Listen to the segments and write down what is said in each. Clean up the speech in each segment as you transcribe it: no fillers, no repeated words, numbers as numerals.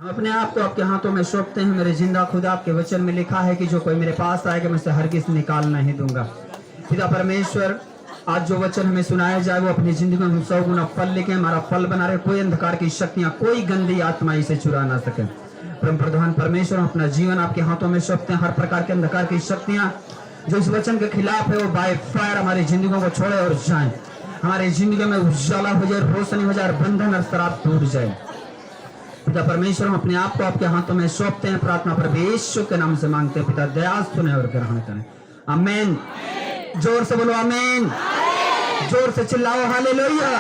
हम अपने आप को आपके हाथों में सौंपते हैं। मेरे जिंदा खुदा, आपके वचन में लिखा है कि जो कोई मेरे पास आएगा मैं उसे हरगिज़ निकाल नहीं दूंगा। पिता परमेश्वर, आज जो वचन हमें सुनाया जाए वो अपनी जिंदगी में 100 गुना फल लेके हमारा फल बना रहे। कोई अंधकार की शक्तियां, कोई गंदी आत्मा इसे चुरा ना सके। परम प्रधान परमेश्वर, हम अपना जीवन आपके हाथों में सौंपते हैं। हर प्रकार के अंधकार की शक्तियां जो इस वचन के खिलाफ है वो बाय फायर हमारी जिंदगियों को छोड़े और जाए। हमारी जिंदगी में उजाला हो जाए, रोशनी हो जाए, बंधन और शराब टूट जाए। पिता परमेश्वर, हम अपने आप को आपके हाथों में सौंपते हैं। प्रार्थना पर यीशु के नाम से मांगते हैं। पिता दया सुने और ग्रहण करें। आमीन। जोर से बोलो आमीन। जोर से चिल्लाओ हालेलुया।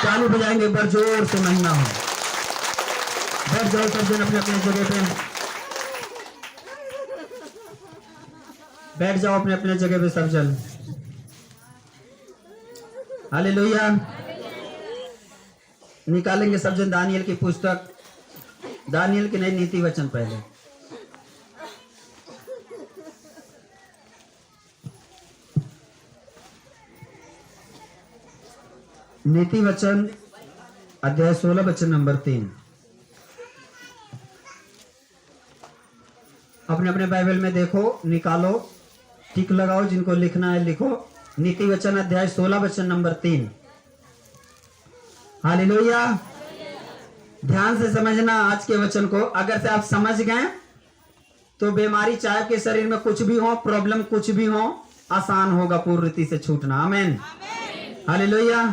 ताली बजाएंगे एक बार जोर से, महिमा हो। बैठ जाओ सब जन अपने अपने जगह पे, बैठ जाओ अपने अपने जगह पे सब जन। हालेलुया। निकालेंगे सब जन दानियल की पुस्तक, दानियल के नए नीति वचन पहले। नीति वचन अध्याय 16 वचन नंबर 3। अपने अपने बाइबल में देखो, निकालो, टिक लगाओ, जिनको लिखना है लिखो। नीति वचन अध्याय 16 वचन नंबर 3। हालेलुया। ध्यान से समझना आज के वचन को। अगर से आप समझ गए तो बीमारी चाहे आपके शरीर में कुछ भी हो, प्रॉब्लम कुछ भी हो, आसान होगा पूर्ण रीति से छूटना। आमीन। हालेलुया।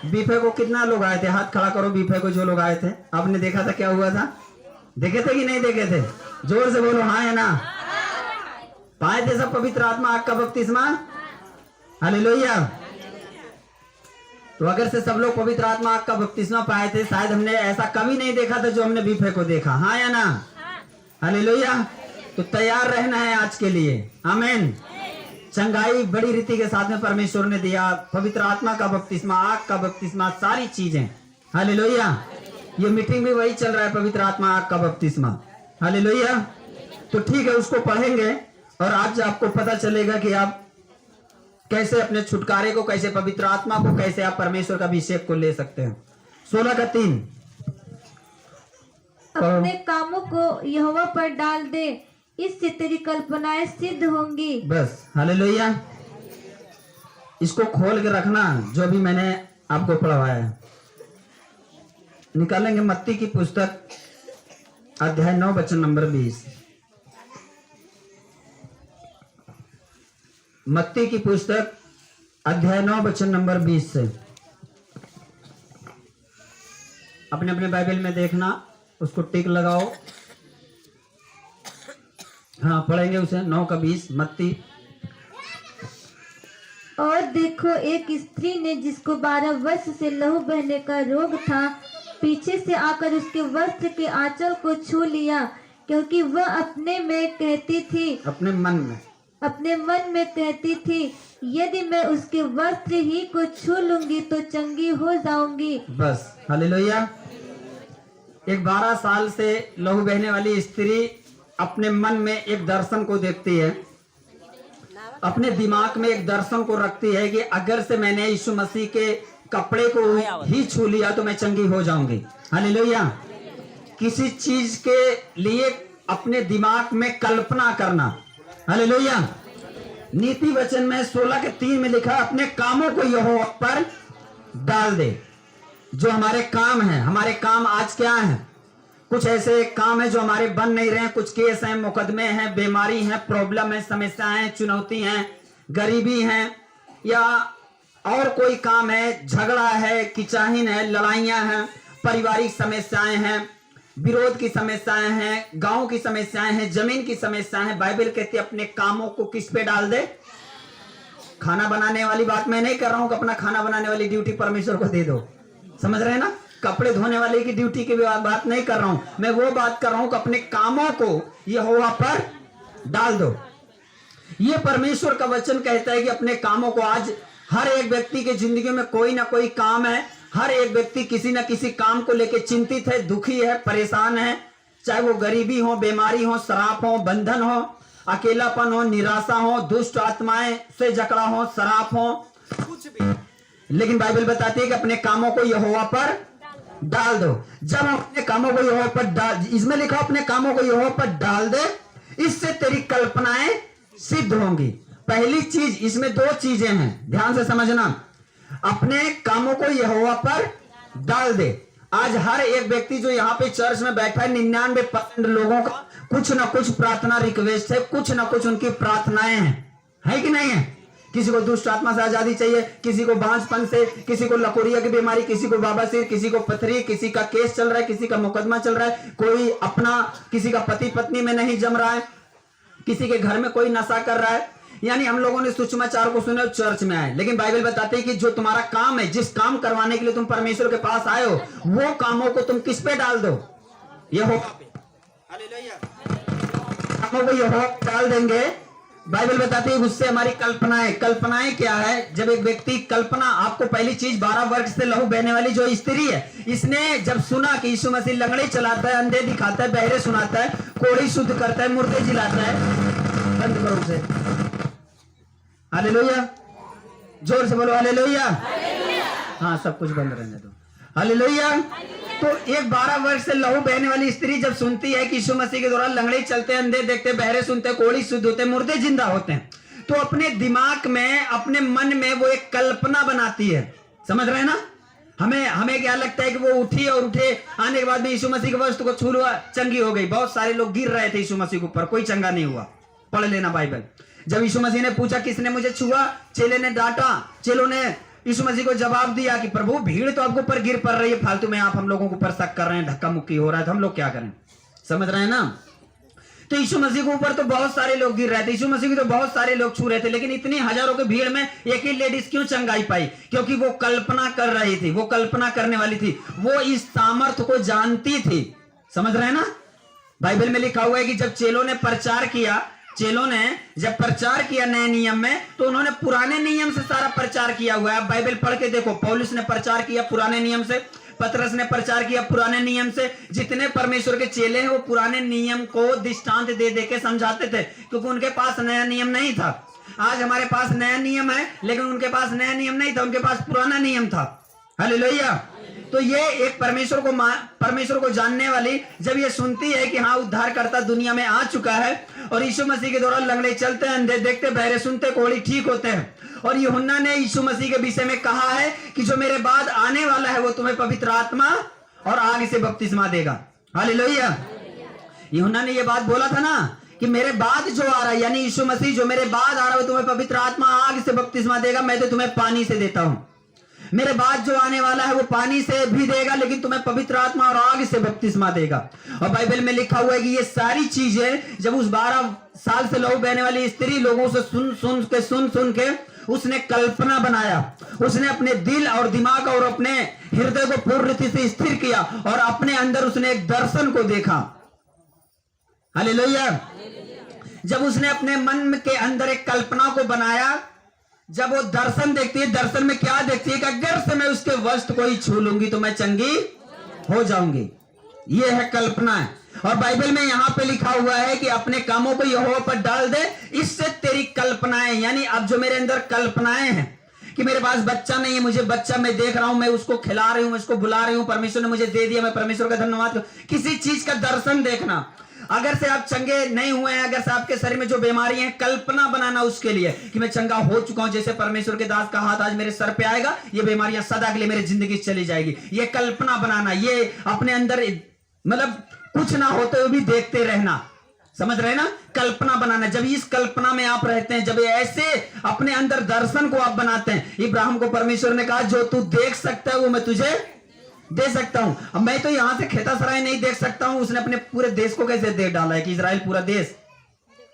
बीफे को कितना लोग आए थे? हाथ खड़ा करो बीफे को जो लोग आए थे। आपने देखा था क्या हुआ था? देखे थे कि नहीं देखे थे? जोर से बोलो हाँ या ना। पाए थे सब पवित्र आत्मा आग का बपतिस्मा? हालेलुया। तो अगर से सब लोग पवित्र आत्मा आग का बपतिस्मा पाए थे, शायद हमने ऐसा कभी नहीं देखा था जो हमने बीफे को देखा। हाँ या ना? हालेलुया। तो तैयार रहना है आज के लिए। आमीन। चंगाई बड़ी रीति के साथ में परमेश्वर ने दिया। पवित्र आत्मा का बपतिस्मा, आग का बपतिस्मा, सारी चीजें। हालेलुया। ये मीटिंग भी वही चल रहा है, पवित्र आत्मा आग का बपतिस्मा। हालेलुया। तो ठीक है, उसको पढ़ेंगे और आज आपको पता चलेगा कि आप कैसे अपने छुटकारे को, कैसे पवित्र आत्मा को, कैसे आप परमेश्वर का अभिषेक को ले सकते हैं। 16 का 3। अपने कामों को यहोवा पर डाल दे, इससे तेरी कल्पनाएं सिद्ध होंगी। बस। हालेलुया। इसको खोल के रखना जो भी मैंने आपको पढ़वाया है। निकालेंगे मत्ती की पुस्तक अध्याय 9 वचन नंबर 20। मत्ती की पुस्तक अध्याय 9 वचन नंबर 20 से अपने अपने बाइबल में देखना, उसको टिक लगाओ। हाँ, पढ़ेंगे उसे। 9 का 20 मत्ती। और देखो, एक स्त्री ने जिसको 12 वर्ष से लहू बहने का रोग था, पीछे से आकर उसके वस्त्र के आंचल को छू लिया, क्योंकि वह अपने में कहती थी, अपने मन में कहती थी, यदि मैं उसके वस्त्र ही को छू लूंगी तो चंगी हो जाऊंगी। बस। हालेलुया। एक 12 साल से लहू बहने वाली स्त्री अपने मन में एक दर्शन को देखती है, अपने दिमाग में एक दर्शन को रखती है कि अगर से मैंने यीशु मसीह के कपड़े को ही छू लिया तो मैं चंगी हो जाऊंगी। हालेलुया। किसी चीज के लिए अपने दिमाग में कल्पना करना। हालेलुया। नीति वचन में 16 के 3 में लिखा, अपने कामों को यहोवा पर डाल दे। जो हमारे काम हैं, हमारे काम आज क्या है? कुछ ऐसे काम है जो हमारे बन नहीं रहे हैं। कुछ केस हैं, मुकदमे हैं, बीमारी है, प्रॉब्लम है, समस्याएं हैं, चुनौती हैं, गरीबी है, या और कोई काम है, झगड़ा है, किचाहिन है, लड़ाइयां हैं, पारिवारिक समस्याएं हैं, विरोध की समस्याएं हैं, गांव की समस्याएं हैं, जमीन की समस्याएं हैं। बाइबल कहती है अपने कामों को किस पे डाल दे? खाना बनाने वाली बात मैं नहीं कर रहा हूं कि अपना खाना बनाने वाली ड्यूटी परमेश्वर को दे दो। समझ रहे हैं ना? कपड़े धोने वाले की ड्यूटी की बात नहीं कर रहा हूं मैं। वो बात कर रहा हूं कि अपने कामों को यहोवा पर डाल दो। ये परमेश्वर का वचन कहता है कि अपने कामों को, आज हर एक व्यक्ति की जिंदगी में कोई ना कोई काम है। हर एक व्यक्ति किसी ना किसी काम को लेकर चिंतित है, दुखी है, परेशान है। चाहे वो गरीबी हो, बीमारी हो, श्राप हो, बंधन हो, अकेलापन हो, निराशा हो, दुष्ट आत्माएं से जकड़ा हो, श्राप हो, कुछ भी। लेकिन बाइबल बताती है कि अपने कामों को यहोवा पर डाल दो। जब हम अपने कामों को यहोवा पर डाल, इसमें लिखा अपने कामों को यहोवा पर डाल दे, इससे तेरी कल्पनाएं सिद्ध होंगी। पहली चीज, इसमें दो चीजें हैं, ध्यान से समझना। अपने कामों को यहोवा पर डाल दे। आज हर एक व्यक्ति जो यहाँ पे चर्च में बैठा है, 99% लोगों का कुछ ना कुछ प्रार्थना रिक्वेस्ट है, कुछ ना कुछ उनकी प्रार्थनाएं हैं, है कि नहीं है? किसी को दुष्ट आत्मा से आजादी चाहिए, किसी को बांझपन से, किसी को लकोरिया की बीमारी, किसी को बाबासीर, किसी को पथरी, किसी का केस चल रहा है, किसी का मुकदमा चल रहा है, कोई अपना, किसी का पति पत्नी में नहीं जम रहा है, किसी के घर में कोई नशा कर रहा है। यानी हम लोगों ने सुसमाचार को सुने और चर्च में आए, लेकिन बाइबल बताती है कि जो तुम्हारा काम है, जिस काम करवाने के लिए तुम परमेश्वर के पास आए हो, वो कामों को तुम किस पे डाल दो? यहोवा पे। हालेलुया। कामों को यहोवा पे डाल देंगे। बाइबल बताती है उससे हमारी कल्पनाएं क्या है? जब एक व्यक्ति कल्पना, आपको पहली चीज, 12 वर्ष से लहू बहने वाली जो स्त्री है, इसने जब सुना कि यीशु मसीह लंगड़े चलाता है, अंधे दिखाता है, बहरे सुनाता है, कोढ़ी शुद्ध करता है, मुर्दे जिलाता है, बंद करो उसे। हालेलुया, जोर से बोलो हालेलुया। हाँ, सब कुछ बंद रहने दो। हालेलुया। तो एक 12 वर्ष से लहू बहने वाली स्त्री जब सुनती है कि यीशु मसीह के द्वारा लंगड़े चलते, अंधे देखते, बहरे सुनते, कोढ़ी शुद्ध होते, मुर्दे जिंदा होते हैं, तो अपने दिमाग में, अपने मन में वो एक कल्पना बनाती है। समझ रहे हैं ना? हमें क्या लगता है कि वो उठी और उठे आने के बाद में यीशु मसीह के वस्त्र को छू लिया, चंगी हो गई। बहुत सारे लोग गिर रहे थे यीशु मसीह के ऊपर, कोई चंगा नहीं हुआ। पढ़ लेना बाइबल। जब यीशु मसीह ने पूछा किसने मुझे छुआ, चेले ने डांटा। चेलों ने यीशु मसीह को जवाब दिया कि प्रभु, भीड़ तो आपके ऊपर गिर पड़ रही है, फालतू में आप हम लोगों के ऊपर शक कर रहे हैं, धक्का मुक्की हो रहा है, तो हम लोग क्या करें? समझ रहे हैं ना? तो यीशु मसीह के ऊपर तो बहुत सारे लोग गिर रहे थे, यीशु मसीह को तो बहुत सारे लोग छू रहे थे, लेकिन इतनी हजारों की भीड़ में एक ही लेडीज क्यों चंगाई पाई? क्योंकि वो कल्पना कर रही थी, वो कल्पना करने वाली थी, वो इस सामर्थ को जानती थी। समझ रहे हैं ना? बाइबल में लिखा हुआ है कि जब चेलों ने प्रचार किया, चेलों ने जब प्रचार किया नए नियम में, तो उन्होंने पुराने नियम से सारा प्रचार किया हुआ है। आप बाइबल पढ़ के देखो, पौलुस ने प्रचार किया पुराने नियम से, पतरस ने प्रचार किया पुराने नियम से। जितने परमेश्वर के चेले हैं वो पुराने नियम को दृष्टांत दे दे के समझाते थे, क्योंकि उनके पास नया नियम नहीं था। आज हमारे पास नया नियम है, लेकिन उनके पास नया नियम नहीं था, उनके पास पुराना नियम था। हालेलुया। तो ये एक परमेश्वर को जानने वाली जब ये सुनती है कि हाँ, उद्धारकर्ता दुनिया में आ चुका है और यीशु मसीह के द्वारा लंगड़े चलते हैं, अंधे देखते, बहरे सुनते, कोढ़ी ठीक होते हैं, और यूहन्ना ने यीशु मसीह के विषय में कहा है कि जो मेरे बाद आने वाला है वो तुम्हें पवित्र आत्मा और आग से बपतिस्मा देगा। हालेलुया। यूहन्ना ने ये बात बोला था ना कि मेरे बाद जो आ रहा है, यानी यीशु मसीह जो मेरे बाद आ रहा है, तुम्हें पवित्र आत्मा आग से बपतिस्मा देगा, मैं तो तुम्हें पानी से देता हूं। मेरे बाद जो आने वाला है वो पानी से भी देगा, लेकिन तुम्हें पवित्र आत्मा और आग से बपतिस्मा देगा। और बाइबल में लिखा हुआ है कि ये सारी चीजें जब उस 12 साल से लहू बहने वाली स्त्री लोगों से सुन के उसने कल्पना बनाया, उसने अपने दिल और दिमाग और अपने हृदय को पूर्ण रीति से स्थिर किया और अपने अंदर उसने एक दर्शन को देखा। हालेलुया। जब उसने अपने मन के अंदर एक कल्पना को बनाया, जब वो दर्शन देखती है, दर्शन में क्या देखती है कि अगर से मैं उसके वस्त्र को ही छू लूंगी तो मैं चंगी हो जाऊंगी। ये है कल्पना है। और बाइबल में यहां पे लिखा हुआ है कि अपने कामों को यहोवा पर डाल दे, इससे तेरी कल्पनाएं, यानी अब जो मेरे अंदर कल्पनाएं हैं कि मेरे पास बच्चा नहीं है, मुझे बच्चा मैं देख रहा हूं, मैं उसको खिला रही हूं, मैं उसको बुला रही हूं, परमेश्वर ने मुझे दे दिया, मैं परमेश्वर का धन्यवाद करूं। किसी चीज का दर्शन देखना। अगर से आप चंगे नहीं हुए हैं, अगर से आपके शरीर में जो बीमारी है, कल्पना बनाना उसके लिए कि मैं चंगा हो चुका हूं, जैसे परमेश्वर के दास का हाथ आज मेरे सर पे आएगा, ये बीमारियां सदा के लिए मेरी जिंदगी से चली जाएगी। ये कल्पना बनाना, ये अपने अंदर मतलब कुछ ना होते हुए भी देखते रहना। समझ रहे ना? कल्पना बनाना। जब इस कल्पना में आप रहते हैं, जब ऐसे अपने अंदर दर्शन को आप बनाते हैं, इब्राहिम को परमेश्वर ने कहा जो तू देख सकता है वो मैं तुझे दे सकता हूं। अब मैं तो यहां से खेतासराय नहीं देख सकता हूं, उसने अपने पूरे देश को कैसे देख डाला है कि इजराइल पूरा देश।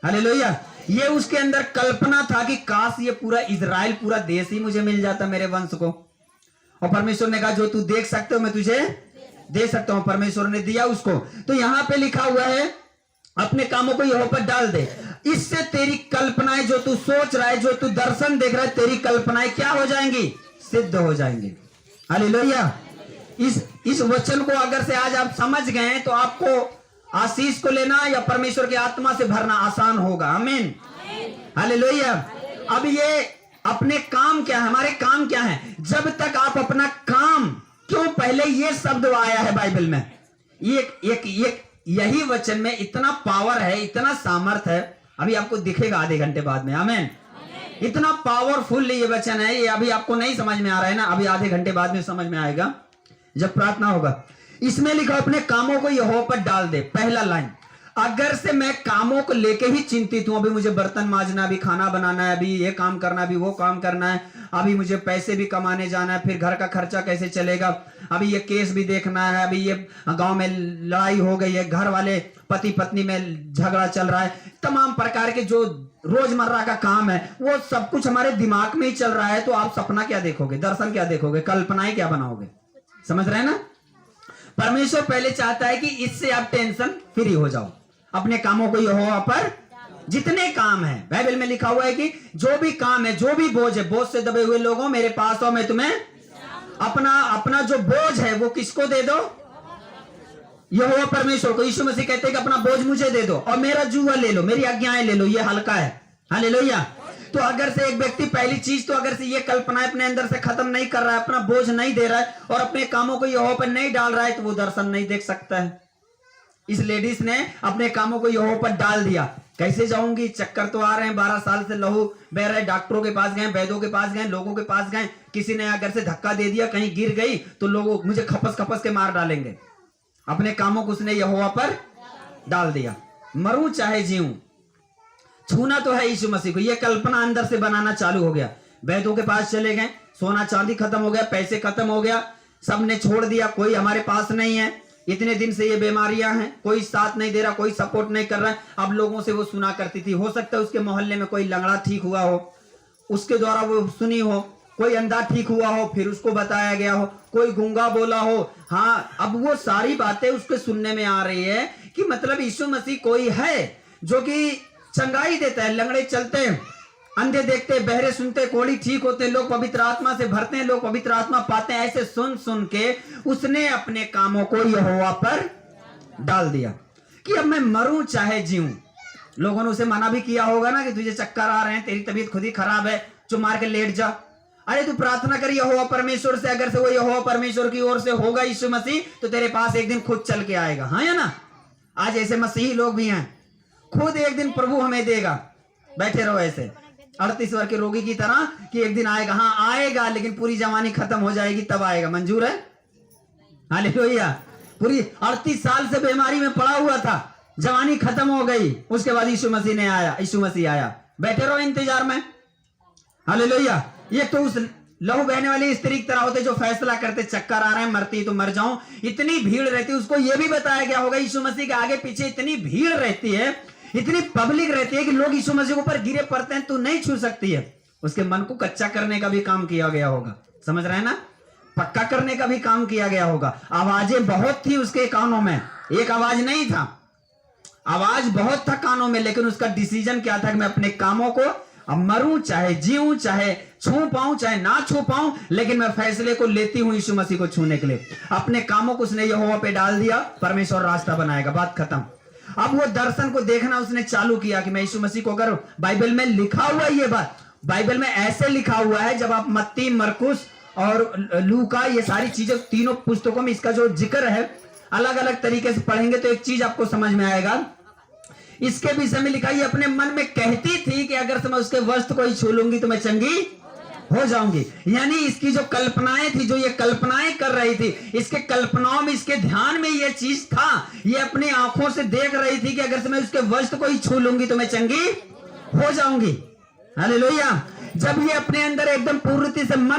हालेलुया। ये उसके अंदर कल्पना था कि काश ये पूरा इजराइल पूरा देश ही मुझे मिल जाता, मेरे वंश को। और परमेश्वर ने कहा जो तू देख सकते हो मैं तुझे दे सकता हूं। परमेश्वर ने दिया उसको। तो यहां पे लिखा हुआ है अपने कामों को यहोवा पर डाल दे, इससे तेरी कल्पनाएं, जो तू सोच रहा है, जो तू दर्शन देख रहा है, तेरी कल्पनाएं क्या हो जाएंगी? सिद्ध हो जाएंगी। हालेलुया। इस वचन को अगर से आज आप समझ गए तो आपको आशीष को लेना या परमेश्वर की आत्मा से भरना आसान होगा। आमीन। हालेलुया। अब ये अपने काम क्या है, हमारे काम क्या है? जब तक आप अपना काम क्यों पहले ये शब्द आया है बाइबल में? यही वचन में इतना पावर है, इतना सामर्थ है, अभी आपको दिखेगा आधे घंटे बाद में। आमीन। इतना पावरफुल ये वचन है, ये अभी आपको नहीं समझ में आ रहा है ना, अभी आधे घंटे बाद में समझ में आएगा जब प्रार्थना होगा। इसमें लिखा अपने कामों को यहोवा पर डाल दे। पहला लाइन, अगर से मैं कामों को लेके ही चिंतित हूं, अभी मुझे बर्तन मांजना, अभी खाना बनाना है, अभी ये काम करना, अभी वो काम करना है, अभी मुझे पैसे भी कमाने जाना है, फिर घर का खर्चा कैसे चलेगा, अभी ये केस भी देखना है, अभी ये गांव में लड़ाई हो गई है, घर वाले पति पत्नी में झगड़ा चल रहा है, तमाम प्रकार के जो रोजमर्रा का काम है वो सब कुछ हमारे दिमाग में ही चल रहा है। तो आप सपना क्या देखोगे, दर्शन क्या देखोगे, कल्पनाएं क्या बनाओगे? समझ रहे हैं ना? परमेश्वर पहले चाहता है कि इससे आप टेंशन फ्री हो जाओ। अपने कामों को यहोवा पर, जितने काम है, बाइबल में लिखा हुआ है कि जो भी काम है, जो भी बोझ है, बोझ से दबे हुए लोगों मेरे पास आओ, मैं तुम्हें अपना जो बोझ है वो किसको दे दो? यहोवा परमेश्वर को। यीशु मसीह कहते हैं कि अपना बोझ मुझे दे दो और मेरा जुआ ले लो, मेरी आज्ञाएं ले लो, ये हल्का है। हालेलुया। तो अगर से एक व्यक्ति पहली चीज तो अगर से ये कल्पनाएं अपने अंदर से खत्म नहीं कर रहा है, अपना बोझ नहीं दे रहा है और अपने कामों को यहोवा पर नहीं डाल रहा है, तो वो दर्शन नहीं देख सकता है। इस लेडीज ने अपने कामों को यहोवा पर डाल दिया। कैसे जाऊंगी, चक्कर तो आ रहे हैं, 12 साल से लहू बह रहे, डॉक्टरों के पास गए, वैद्यों के पास गए, लोगों के पास गए, किसी ने अगर से धक्का दे दिया, कहीं गिर गई तो लोग मुझे खपस खपस के मार डालेंगे। अपने कामों को उसने यहोवा पर डाल दिया। मरूं चाहे जीऊं, छूना तो है यीशु मसीह को। ये कल्पना अंदर से बनाना चालू हो गया। वैद्यों के पास चले गए, सोना चांदी खत्म हो गया, पैसे खत्म हो गया, सबने छोड़ दिया, कोई हमारे पास नहीं है, इतने दिन से ये बीमारियां हैं, कोई साथ नहीं दे रहा, कोई सपोर्ट नहीं कर रहा है। अब लोगों से वो सुना करती थी, हो सकता है उसके मोहल्ले में कोई लंगड़ा ठीक हुआ हो, उसके द्वारा वो सुनी हो, कोई अंधा ठीक हुआ हो, फिर उसको बताया गया हो, कोई गूंगा बोला हो। हाँ, अब वो सारी बातें उसके सुनने में आ रही है कि मतलब यीशु मसीह कोई है जो कि चंगाई देता है, लंगड़े चलते हैं, अंधे देखते, बहरे सुनते, कोढ़ी ठीक होते, लोग पवित्र आत्मा से भरते हैं, लोग पवित्र आत्मा पाते हैं। ऐसे सुन सुन के उसने अपने कामों को यहोवा पर डाल दिया कि अब मैं मरूं चाहे जीऊं। लोगों ने उसे मना भी किया होगा ना कि तुझे चक्कर आ रहे हैं, तेरी तबीयत खुद ही खराब है, चुप मार के लेट जा। अरे तू प्रार्थना कर यहोवा परमेश्वर से, अगर से वो यहोवा परमेश्वर की ओर से होगा यीशु मसीह, तो तेरे पास एक दिन खुद चल के आएगा। हाँ या ना? आज ऐसे मसीही लोग भी हैं, खुद एक दिन प्रभु हमें देगा। बैठे रहो ऐसे 38 वर्ष के रोगी की तरह कि एक दिन आएगा। हाँ आएगा, लेकिन पूरी जवानी खत्म हो जाएगी तब आएगा। मंजूर है? हालेलुया। पूरी 38 साल से बीमारी में पड़ा हुआ था, जवानी खत्म हो गई, उसके बाद यीशु मसीह ने आया, यीशु मसीह आया। बैठे रहो इंतजार में। हालेलुया। ये तो उस लहू बहने वाली स्त्री की तरह होते जो फैसला करते, चक्कर आ रहे हैं, मरती तो मर जाऊं। इतनी भीड़ रहती, उसको यह भी बताया गया होगा यीशु मसीह के आगे पीछे इतनी भीड़ रहती है, इतनी पब्लिक रहती है कि लोग यीशु मसीह के ऊपर गिरे पड़ते हैं, तू नहीं छू सकती है। उसके मन को कच्चा करने का भी काम किया गया होगा। समझ रहे हैं ना? पक्का करने का भी काम किया गया होगा। आवाजें बहुत थी उसके कानों में, एक आवाज नहीं था, आवाज बहुत था कानों में, लेकिन उसका डिसीजन क्या था कि मैं अपने कामों को अब मरूं चाहे जीऊं, चाहे छू पाऊं चाहे ना छू पाऊं, लेकिन मैं फैसले को लेती हूं यीशु मसीह को छूने के लिए। अपने कामों को उसने यहोवा पे डाल दिया, परमेश्वर रास्ता बनाएगा। बात खत्म। अब वो दर्शन को देखना उसने चालू किया कि मैं यीशु मसीह को, अगर बाइबल में लिखा हुआ है, ये बात बाइबल में ऐसे लिखा हुआ है, जब आप मत्ती, मरकुस और लूका, ये सारी चीजें तीनों पुस्तकों में इसका जो जिक्र है अलग अलग तरीके से पढ़ेंगे तो एक चीज आपको समझ में आएगा। इसके विषय में लिखा, ये अपने मन में कहती थी कि अगर मैं उसके वस्त्र को ही छू लूंगी तो मैं चंगी हो जाऊंगी। यानी इसकी जो कल्पनाएं थी, जो ये कल्पनाएं कर रही थी, इसके कल्पनाओं में, इसके ध्यान में ये चीज था, ये अपनी आंखों से देख रही थी कि अगर मैं उसके वस्त्र को ही छू लूंगी तो मैं चंगी हो जाऊंगी। हालेलुया। जब ये अपने अंदर एकदम पूर्णता से मन